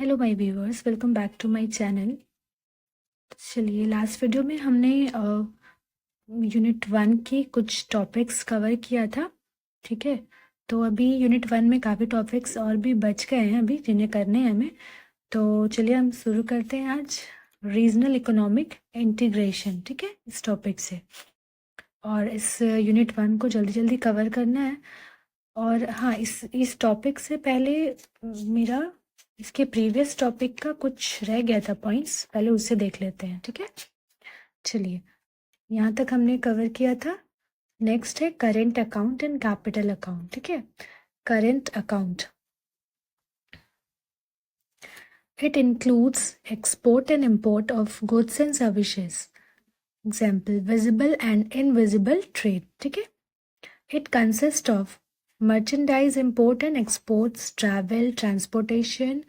Hello my viewers, welcome back to my channel. चलिए, last video में हमने unit 1 की कुछ टॉपिक्स कवर किया था। ठीक है, तो अभी यूनिट 1 में काफ़ी टॉपिक्स और भी बच गए हैं अभी जिन्हें करने हैं हमें। तो चलिए हम शुरू करते हैं आज रीजनल इकोनॉमिक इंटीग्रेशन। ठीक है, इस टॉपिक से, और इस यूनिट 1 को जल्दी जल्दी कवर करना है। और हाँ, इस टॉपिक से पहले मेरा इसके प्रीवियस टॉपिक का कुछ रह गया था पॉइंट्स, पहले उससे देख लेते हैं। ठीक है, चलिए, यहाँ तक हमने कवर किया था। नेक्स्ट है current account and capital account. ठीक है, current account, it includes export and import of goods and services, example visible and invisible trade. ठीक है, it consist of merchandise import and exports, travel, transportation,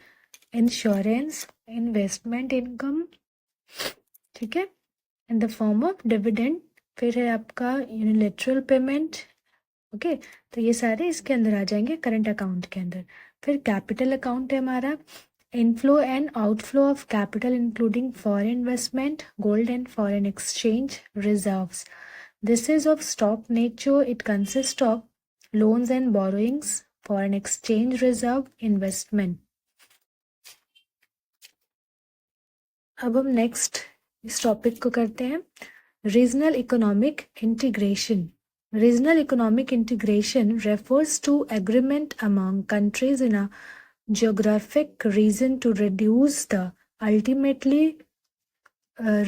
insurance, investment income, ठीक है, in the form of dividend। फिर है आपका unilateral payment. Okay, तो ये सारे इसके अंदर आ जाएंगे करंट अकाउंट के अंदर। फिर कैपिटल अकाउंट है हमारा, inflow and outflow of capital including foreign investment, gold and foreign exchange reserves. This is of stock nature. It consists of loans and borrowings, foreign exchange reserve, investment। अब हम next इस topic को करते हैं regional economic integration. Regional economic integration refers to agreement among countries in a geographic region to reduce the ultimately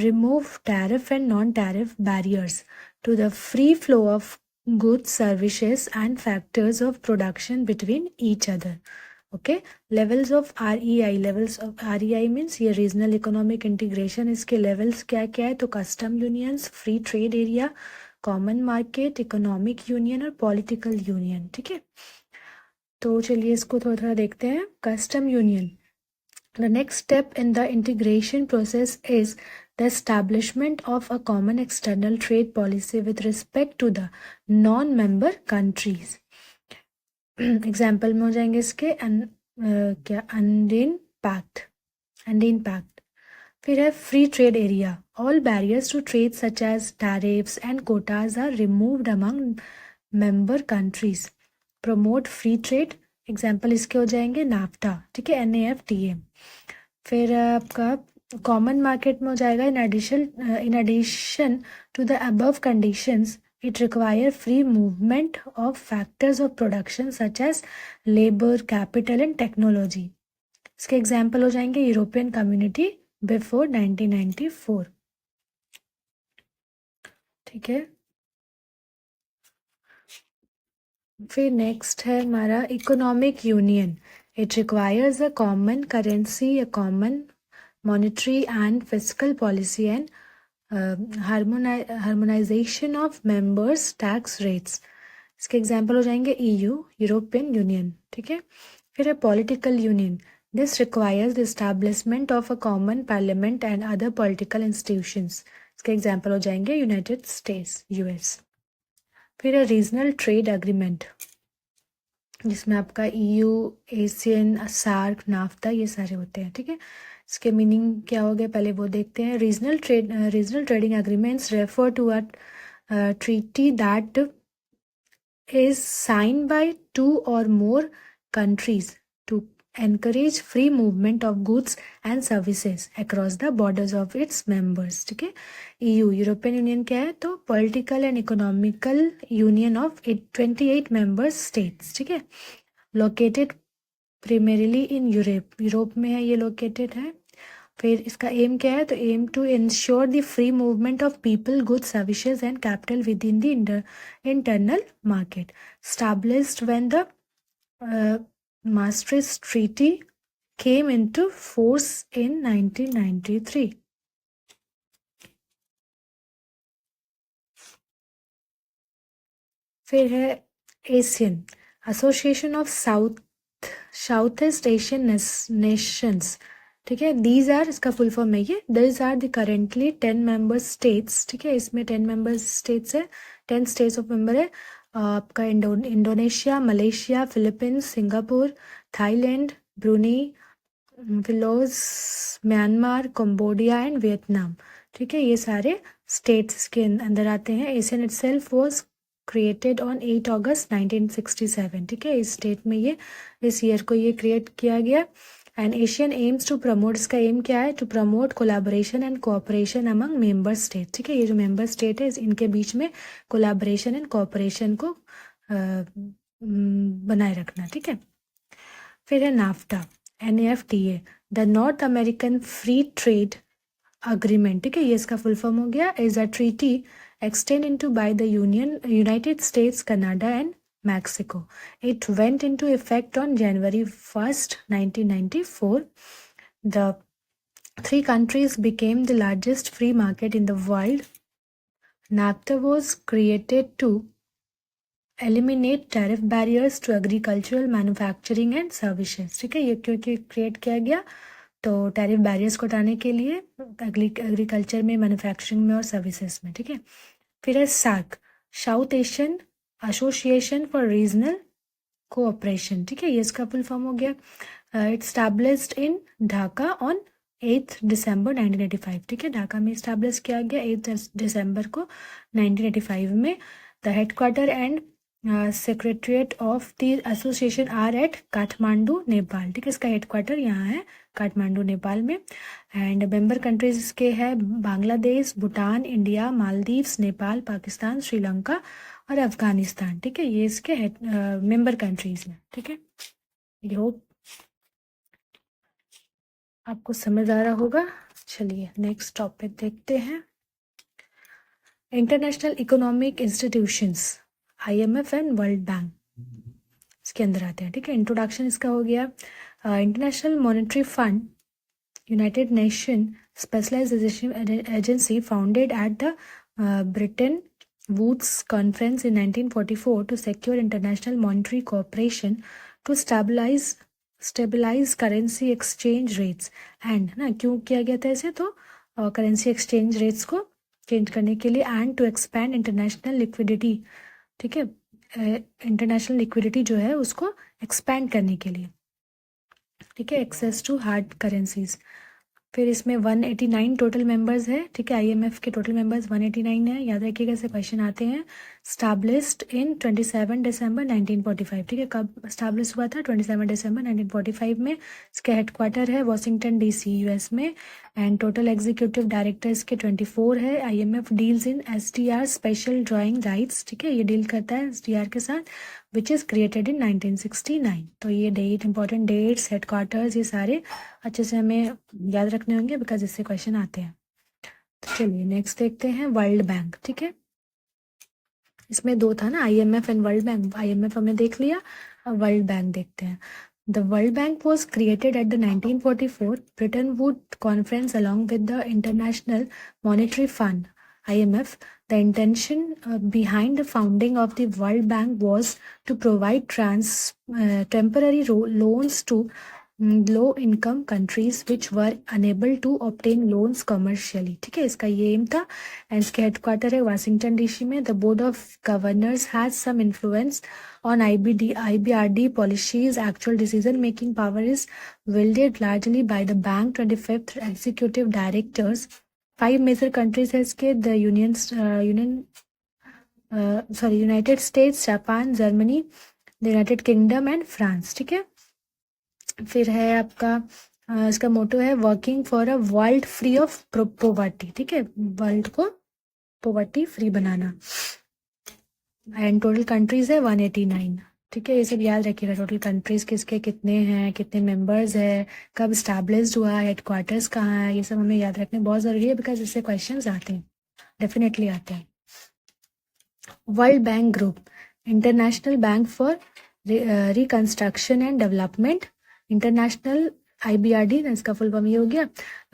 remove tariff and non-tariff barriers to the free flow of goods, services and factors of production between each other। Okay, levels of REI, levels of REI means ये regional economic integration, इसके levels क्या क्या है? तो custom unions, free trade area, common market, economic union और political union. ठीक है, तो चलिए इसको थोड़ा थोड़ा देखते हैं। Custom union, the next step in the integration process is the establishment of a common external trade policy with respect to the non-member countries। Example में हो जाएंगे इसके क्या अंडीन पैक्ट। फिर है free trade area, all barriers to trade such as tariffs and quotas are removed among member countries, promote free trade. Example इसके हो जाएंगे नाफ्टा। ठीक है, NAFTA। फिर आपका कॉमन मार्केट में हो जाएगा in addition to the above conditions it require free movement of factors of production such as labor, capital and technology। इसके एग्जाम्पल हो जाएंगे यूरोपियन कम्युनिटी बिफोर 1994। ठीक है, फिर नेक्स्ट है हमारा economic union. It requires a common currency, a common monetary and fiscal policy and harmonization of members tax rates। इसके example हो जाएंगे EU, यूरोपियन यूनियन। ठीक है, फिर है political union. This requires the establishment of a common parliament and other political institutions. इसके example हो जाएंगे यूनाइटेड स्टेट्स, US। फिर है रीजनल ट्रेड एग्रीमेंट, जिसमें आपका EU, ASEAN, सार्क, नाफ्ता ये सारे होते हैं। ठीक है, इसके मीनिंग क्या हो गए पहले वो देखते हैं। Regional trading agreements refer to a treaty that is signed by 2 or more countries to encourage free movement of goods and services across the borders of its members। ठीक है, EU यूरोपियन यूनियन क्या है? तो political and economical union of 28 member states. ठीक है, located primarily in Europe में है ये लोकेटेड है। फिर इसका एम क्या है? तो aim to ensure the free movement of people, goods, services and capital within the internal market, established when the Maastricht Treaty came into force in 1993। फिर है ASEAN, Association of South East Asian Nations. ठीक है, these are, इसका full form है ये, these are the currently 10 member states. ठीक है, इसमें 10 मेंबर स्टेट्स है, 10 स्टेट्स ऑफ मेंबर है। आपका Indonesia, Malaysia, Philippines, Singapore, Thailand, Brunei, फिर Laos, Myanmar, Cambodia and Vietnam. ठीक है, ये सारे स्टेट्स के अंदर आते हैं। ASEAN itself was created on 8 August 1967। ठीक है, इस स्टेट में ये इस ईयर को ये क्रिएट किया गया। And ASEAN aims to promote, इसका एम क्या है? To promote collaboration and cooperation among member state. ठीक है, ये जो मेंबर स्टेट है इनके बीच में कोलैबोरेशन एंड कोऑपरेशन को बनाए रखना। ठीक है, फिर है NAFTA, NAFTA, the north American free trade agreement. ठीक है, ये इसका फुल फॉर्म हो गया। Is a treaty extended into by the United States, Canada and Mexico. It went into effect on January 1st, 1994. The three countries became the largest free market in the world. NAFTA was created to eliminate tariff barriers to agricultural, manufacturing and services. ठीक है, ये क्योंकि create किया गया तो tariff barriers को हटाने के लिए एग्रीकल्चर में, मैन्युफैक्चरिंग में और सर्विसेज में। ठीक है, फिर है SAARC, South Asian Association for Regional Cooperation. ठीक है, ये इसका फुल फॉर्म हो गया। It established in Dhaka on 8 December 1985। ठीक है, ढाका में स्टैब्लिश किया गया 8 दिसंबर को 1985 में। The headquarter and secretariat of the association are at Kathmandu, Nepal. ठीक है, इसका हेडक्वार्टर यहाँ है काठमांडू, नेपाल में। एंड मेंबर कंट्रीज इसके है बांग्लादेश, भूटान, इंडिया, मालदीव्स, नेपाल, पाकिस्तान, श्रीलंका और अफगानिस्तान। ठीक है, ये इसके मेंबर कंट्रीज हैं। ठीक है, आई होप आपको समझ आ रहा होगा। चलिए नेक्स्ट टॉपिक देखते हैं। International economic institutions, IMF and world bank इसके अंदर आते हैं। ठीक है, इंट्रोडक्शन इसका हो गया। International Monetary Fund, United Nation specialized agency founded at the Bretton Woods Conference in 1944 to secure international monetary cooperation to stabilize currency exchange rates and ना क्यों किया गया था ऐसे? तो करेंसी एक्सचेंज रेट्स को चेंज करने के लिए, and to expand international liquidity. ठीक है, इंटरनेशनल लिक्विडिटी जो है उसको एक्सपैंड करने के लिए। ठीक है, एक्सेस टू हार्ड करेंसीज। फिर इसमें 189 टोटल मेंबर्स है। ठीक है, IMF के टोटल मेंबर्स 189 है, याद रखिएगा, ऐसे क्वेश्चन आते हैं। स्टैब्लिश्ड इन 27 दिसंबर 1945। ठीक है, कब स्टैब्लिश हुआ था? 27 दिसंबर 1945 में। इसका हेडक्वार्टर है वाशिंगटन DC, US में। एंड टोटल एग्जीक्यूटिव डायरेक्टर्स के 24 है। IMF deals in SDR, special drawing rights. ठीक है, ये डील करता है SDR के साथ, विच इज़ क्रिएटेड इन 1969। तो ये डेट, इंपॉर्टेंट डेट्स, हेडक्वार्टर्स, ये सारे अच्छे से हमें याद रखने होंगे बिकॉज इससे क्वेश्चन आते हैं। तो चलिए नेक्स्ट देखते हैं वर्ल्ड बैंक। ठीक है, इसमें दो था ना, IMF and world bank. IMF हमने देख लिया, अब वर्ल्ड बैंक देखते हैं। The world bank was created at the 1944 Britain would conference along with the international Monetary fund, IMF. The intention behind the founding of the World Bank was to provide temporary loans to low-income countries which were unable to obtain loans commercially. ठीक है, इसका ये M था। And इसके headquarter है Washington DC में। The board of governors has some influence on IBRD policies. Actual decision making power is wielded largely by the bank 25th executive directors. 5 major countries है इसके, the United States, Japan, Germany, the United kingdom and France. ठीक है, फिर है आपका इसका मोटो है working for a world free of poverty. ठीक है, वर्ल्ड को poverty free banana. And total countries है 189। ठीक है, ये सब याद रखिएगा, टोटल कंट्रीज किसके कितने हैं, कितने मेंबर्स है, कब स्टैब्लिश्ड हुआ, हेडक्वार्टर्स कहाँ है, ये सब हमें याद रखने बहुत ज़रूरी है बिकॉज इससे क्वेश्चंस आते हैं, डेफिनेटली आते हैं। World bank group, international bank for reconstruction and development, international IBRD, इसका फुल फॉर्म ये हो गया,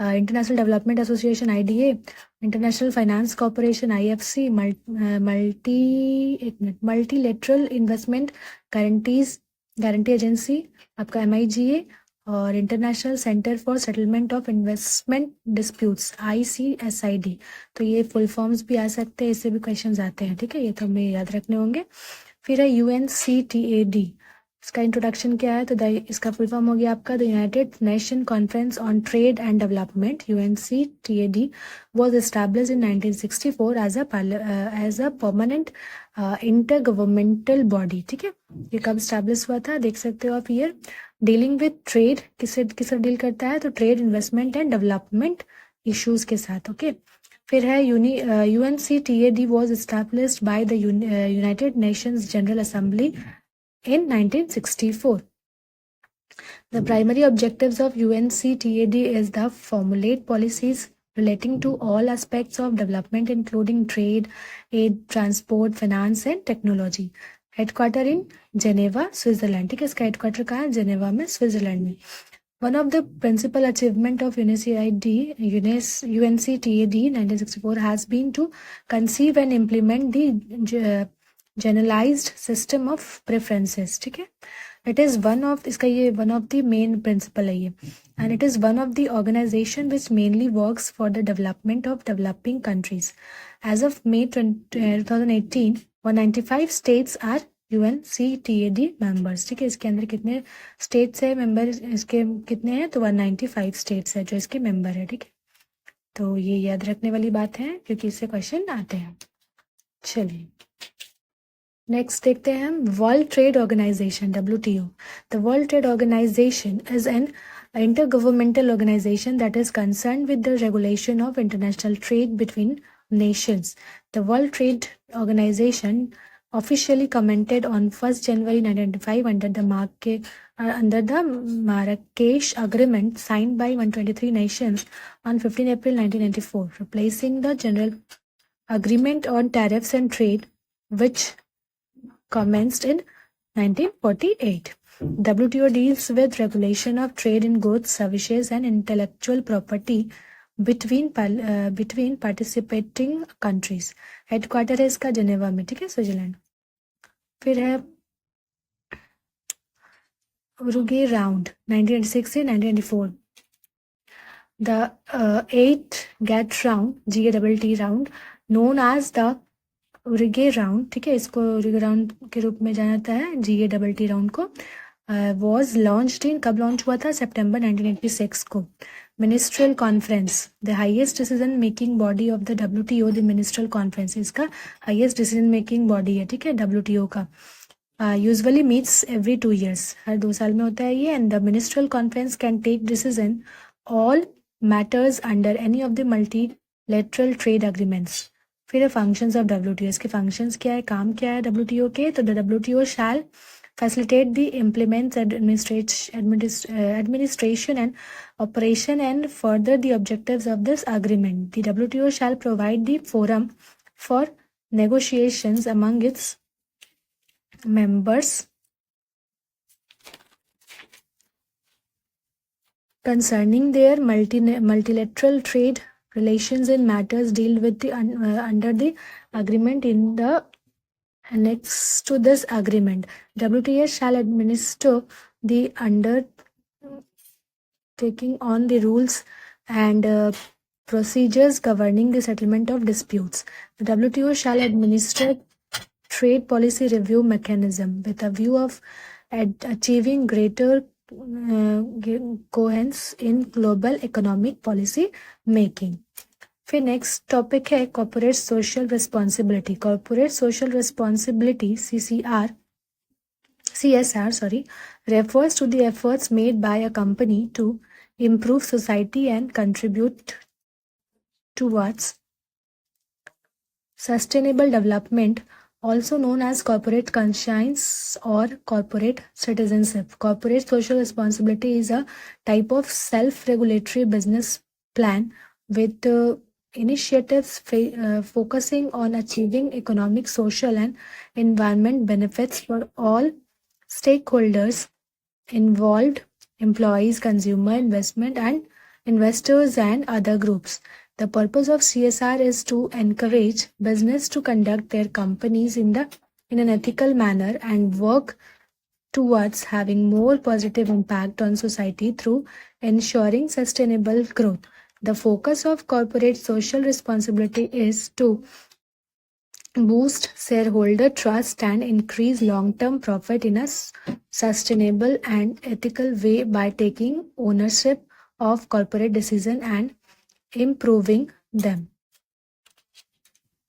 international development association IDA, international finance corporation IFC, multilateral investment guarantee agency आपका MIGA, और international centre for settlement of investment disputes ICSID। तो ये full forms भी आ सकते हैं, इससे भी क्वेश्चंस आते हैं। ठीक है, ये तो हमें याद रखने होंगे। फिर है UNCTAD, इसका इंट्रोडक्शन क्या है? तो इसका फुल फॉर्म हो गया आपका the United nation conference on trade and development UNCTAD was established in 1964 as a permanent intergovernmental body. ठीक है, ये कब स्टैब्लिश हुआ था देख सकते हो आप ईयर. डीलिंग विद ट्रेड, किससे डील करता है? तो trade, investment and development issues के साथ. ओके, फिर है UNCTAD was established by the United Nations General Assembly in 1964. The primary objectives of UNCTAD is to formulate policies relating to all aspects of development including trade, aid, transport, finance and technology. Headquarter in Geneva, Switzerland. ठीक है, इसका headquarter कहाँ है? Geneva में, Switzerland में. One of the principal achievement of UNCTAD 1964 has been to conceive and implement the generalized system of preferences. ठीक है, it is one of the main principle है ये, and it is one of the organization which mainly works for the development of developing countries. As of May 2018, 195 states are UNCTAD members. ठीक है, इसके अंदर कितने states है member? इसके कितने हैं? तो 195 स्टेट्स है जो इसके मेंबर है. ठीक है, तो ये याद रखने वाली बात है क्योंकि इससे क्वेश्चन आते हैं. चलिए नेक्स्ट देखते हैं हम. World Trade Organization WTO. The World Trade Organization is an intergovernmental organization that is concerned with the regulation of international trade between nations. The World Trade Organization officially commented on 1st January 1995 under the Marrakesh Agreement signed by 123 nations on 15 April 1994, replacing the General Agreement on Tariffs and Trade, which commenced in 1948. WTO deals with regulation of trade in goods, services, and intellectual property between participating countries. Headquarter है इसका Geneva में. ठीक है, Switzerland. फिर है Uruguay round 1986 से 1994. The 8th GATT round, GATT round, known as the Uruguay round. ठीक है, इसको उरुग्वे राउंड के रूप में जाना जाता है, GATT राउंड को. was launched in, कब लॉन्च हुआ था? सितंबर 1986 को. Ministerial conference, the highest decision making body of the WTO. The ministerial conference इसका हाईएस्ट डिसीजन मेकिंग बॉडी है. ठीक है, WTO का. यूजुअली मीट्स एवरी 2 years, हर 2 साल में होता है ये. And the ministerial conference can take decision all matters under any of the multilateral trade agreements. फिर फंक्शंस ऑफ WTO. इसके फंक्शंस क्या है, काम क्या है WTO के? तो the WTO shall facilitate the implements administration and operation and further the objectives of this agreement. The WTO shall provide the forum for negotiations among its members concerning their multilateral trade relations and matters dealt with the under the agreement in the next to this agreement. WTO shall administer the undertaking on the rules and procedures governing the settlement of disputes. The WTO shall administer trade policy review mechanism with a view of achieving greater coherence in global economic policy making. फिर next topic है corporate social responsibility. Corporate social responsibility CSR refers to the efforts made by a company to improve society and contribute towards sustainable development, also known as corporate conscience or corporate citizenship. Corporate social responsibility is a type of self-regulatory business plan with initiatives focusing on achieving economic, social, and environment benefits for all stakeholders involved: employees, consumer, investors, and other groups. The purpose of CSR is to encourage business to conduct their companies in an ethical manner and work towards having more positive impact on society through ensuring sustainable growth. The focus of corporate social responsibility is to boost shareholder trust and increase long-term profit in a sustainable and ethical way by taking ownership of corporate decision and improving them.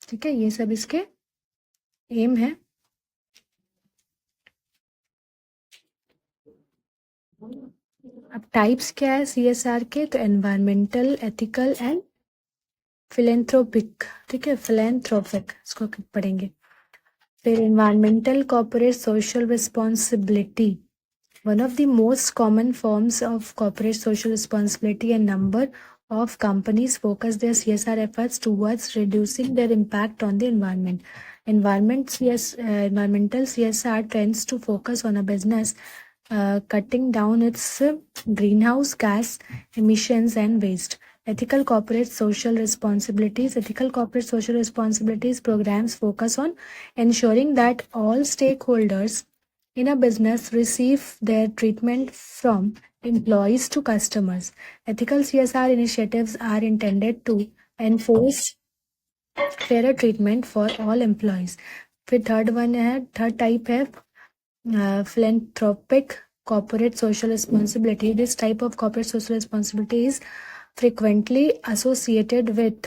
ठीक है, ये सब इसके M है. अब types क्या है CSR के, तो एनवायरमेंटल, एथिकल एंड फिलेंथ्रोपिक. ठीक है, फिलेंथ्रोपिक इसको पढ़ेंगे. फिर environmental corporate social responsibility. One of the most common forms of corporate social responsibility, and number of companies focus their CSR efforts towards reducing their impact on the environment. Environmental CSR tends to focus on a business cutting down its greenhouse gas emissions and waste. Ethical corporate social responsibilities. Ethical corporate social responsibilities programs focus on ensuring that all stakeholders in a business receive their treatment from employees to customers. Ethical CSR initiatives are intended to enforce fairer treatment for all employees. फिर third type है philanthropic corporate social responsibility. This type of corporate social responsibility is frequently associated with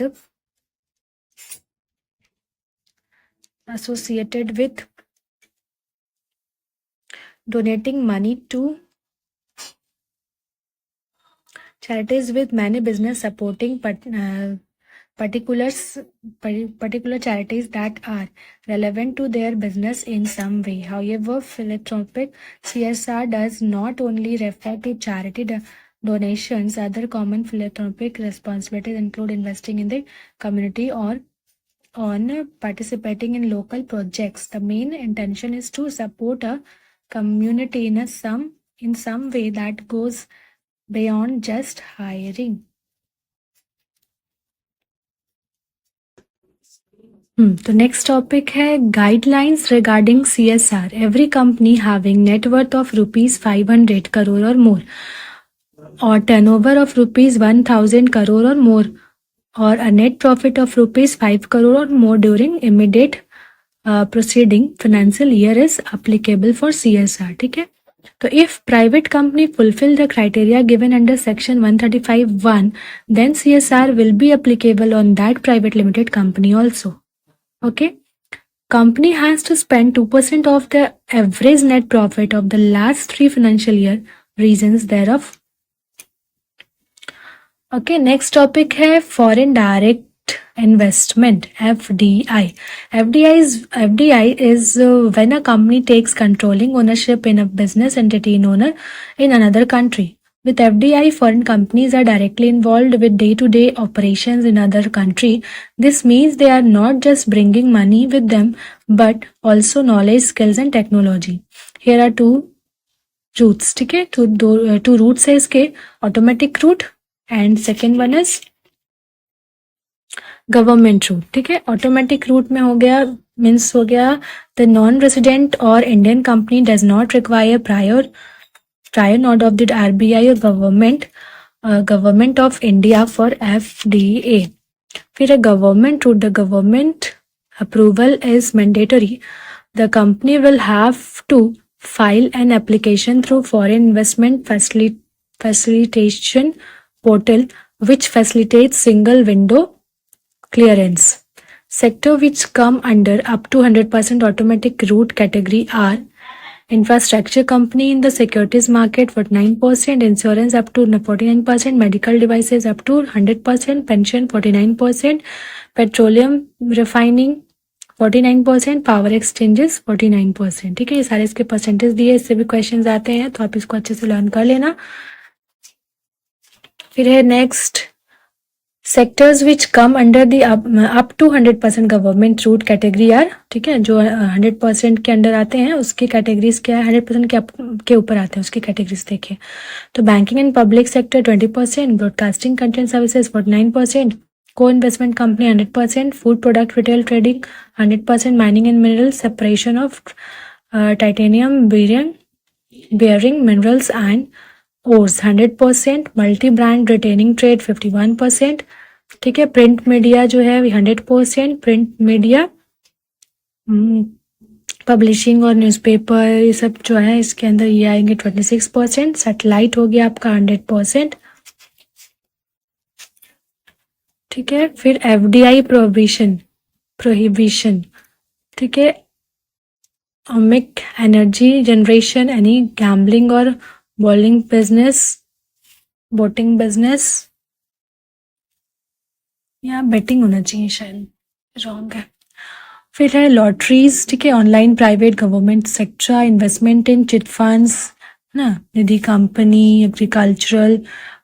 donating money to charities, with many business supporting particular charities that are relevant to their business in some way. However, philanthropic CSR does not only refer to charity donations. Other common philanthropic responsibilities include investing in the community or on participating in local projects. The main intention is to support a community in some way that goes beyond just hiring. The next topic है guidelines regarding CSR. Every company having net worth of rupees 500 crore or more, or turnover of rupees 1000 crore or more, or a net profit of rupees 5 crore or more during immediate preceding financial year is applicable for CSR. ठीक है, तो if private company fulfill the criteria given under section 135(1), then CSR will be applicable on that private limited company also. Okay, company has to spend 2% of the average net profit of the last 3 financial year, reasons thereof. Okay, next topic है foreign direct investment, FDI. FDI is when a company takes controlling ownership in a business entity in another country. With FDI, foreign companies are directly involved with day-to-day operations in other country. This means they are not just bringing money with them, but also knowledge, skills and technology. Here are two routes. ठीक है, two routes है इसके, automatic route and second one is government route. ठीक है, automatic route में हो गया, means हो गया द नॉन रेजिडेंट और Indian company does not require prior note of the RBI और Government of India for FDA. फिर है government route. The government approval is mandatory. The company will have to file an application through foreign investment facilitation portal, which facilitates single window clearance. Sector which come under up to 100% automatic route category are infrastructure company in the securities market 49%, insurance up to 49%, medical devices up to 100%, pension 49%, petroleum refining 49%, power exchanges 49%. ठीक है, ये सारे इसके percentage दिए, इससे भी questions आते हैं, तो आप इसको अच्छे से लर्न कर लेना. फिर है next sectors which come under the up to 100% government route category are. ठीक है, जो 100% के अंडर आते हैं उसकी कैटेगरीज क्या है, 100% के ऊपर आते हैं उसकी कैटेगरीज देखिए. तो banking and public sector 20%, broadcasting content services 49%, co-investment company 100%, food product retail trading 100%, mining and minerals, separation of titanium, bearing minerals and ores 100%, multi-brand retailing trade 51%. ठीक है, प्रिंट मीडिया जो है 100%, प्रिंट मीडिया पब्लिशिंग और newspaper ये सब जो है इसके अंदर ये आएंगे 26%। सैटेलाइट हो गया आपका 100%। ठीक है, फिर FDI प्रोहिबिशन। ठीक है, Amik energy generation, any gambling और बोटिंग बिजनेस या बेटिंग होना चाहिए, शायद रॉन्ग है। फिर है लॉटरीज। ठीक है, online, private, government sector, investment इन चिट फंड्स ना, निधि कंपनी, एग्रीकल्चरल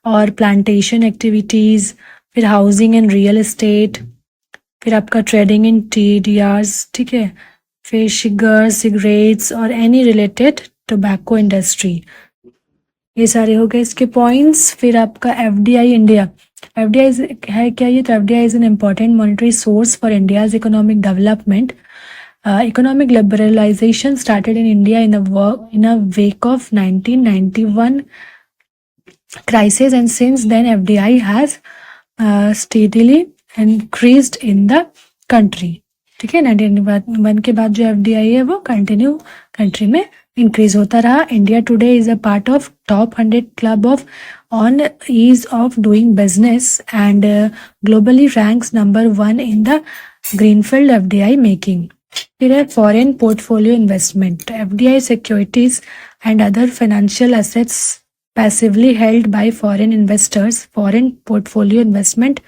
और प्लांटेशन एक्टिविटीज, फिर हाउसिंग एंड रियल एस्टेट, फिर आपका ट्रेडिंग इन TDRs। ठीक है, फिर शुगर, सिगरेट्स और एनी रिलेटेड टोबैको इंडस्ट्री। ये सारे हो गए इसके पॉइंट्स। फिर आपका FDI इंडिया। FDI है क्या ये? तो FDI is an important monetary source for India's economic development. Economic liberalization started in India in a wake of 1991 crisis, and since then FDI has steadily increased in the country. ठीक है, 1991 के बाद जो FDI है वो continue country में increase होता रहा. India today is a part of top 100 club of on ease of doing business and globally ranks number 1 in the greenfield FDI making. फिर है foreign portfolio investment. FDI securities and other financial assets passively held by foreign investors. Foreign portfolio investment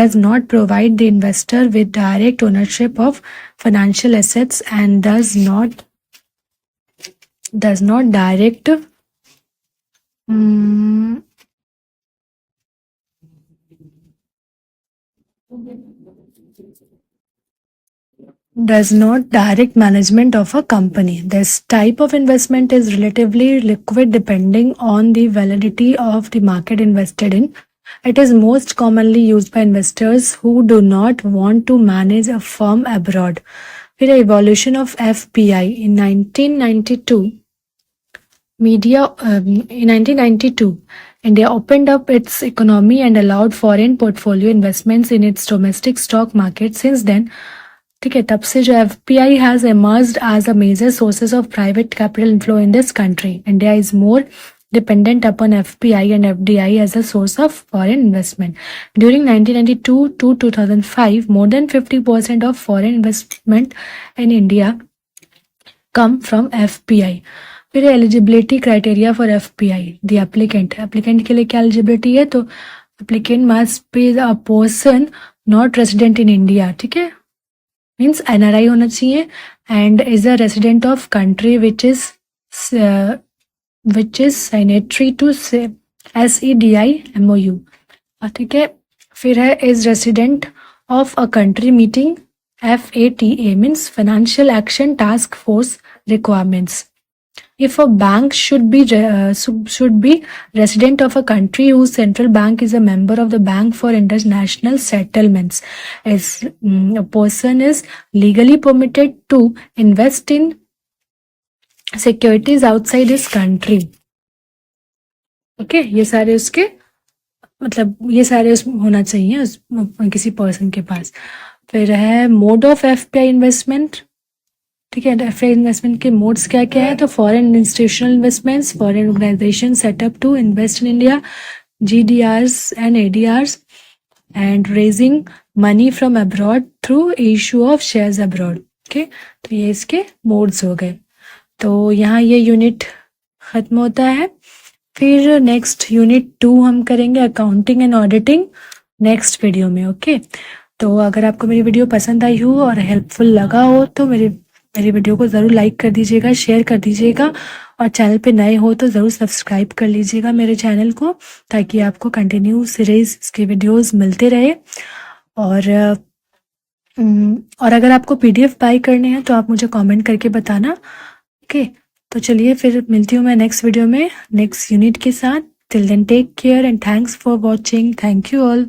does not provide the investor with direct ownership of financial assets and does not direct management of a company. This type of investment is relatively liquid depending on the validity of the market invested in. It is most commonly used by investors who do not want to manage a firm abroad. With the evolution of FPI in 1992, India opened up its economy and allowed foreign portfolio investments in its domestic stock market. Since then, ठीक है, तब से जो FPI has emerged as a major sources of private capital inflow in this country. India is more dependent upon FPI and FDI as a source of foreign investment. During 1992 to 2005, more than 50% of foreign investment in India come from FPI. फिर eligibility criteria for FPI. The applicant के लिए क्या eligibility है? तो applicant must be a person not resident in India. ठीक है, means NRI होना चाहिए and is a resident of country which is signatory to SEDI MOU. ठीक है, फिर है is resident of a country meeting FATA means financial action task force requirements. If a bank should be resident of a country whose central bank is a member of the Bank for International Settlements, as a person is legally permitted to invest in securities outside his country. Okay, ये सारे उसके मतलब ये सारे होना चाहिए किसी person के पास. फिर है मोड ऑफ FPI इन्वेस्टमेंट. ठीक है, FPI इन्वेस्टमेंट के मोड्स क्या क्या है? तो foreign institutional investments, foreign organization set up to invest in India, GDRs and ADRs, and raising money from abroad through issue of shares abroad. Okay, तो ये इसके मोड्स हो गए. तो यहाँ ये यूनिट खत्म होता है. फिर नेक्स्ट यूनिट 2 हम करेंगे accounting and auditing next video में. ओके, तो अगर आपको मेरी वीडियो पसंद आई हो और हेल्पफुल लगा हो तो मेरी वीडियो को ज़रूर लाइक कर दीजिएगा, शेयर कर दीजिएगा, और चैनल पे नए हो तो ज़रूर सब्सक्राइब कर लीजिएगा मेरे चैनल को, ताकि आपको कंटिन्यू सीरीज के वीडियोस मिलते रहे. और अगर आपको PDF बाय करने हैं तो आप मुझे कमेंट करके बताना. ओके, तो चलिए फिर मिलती हूँ मैं नेक्स्ट वीडियो में नेक्स्ट यूनिट के साथ. Till then take care and thanks for watching. Thank you all.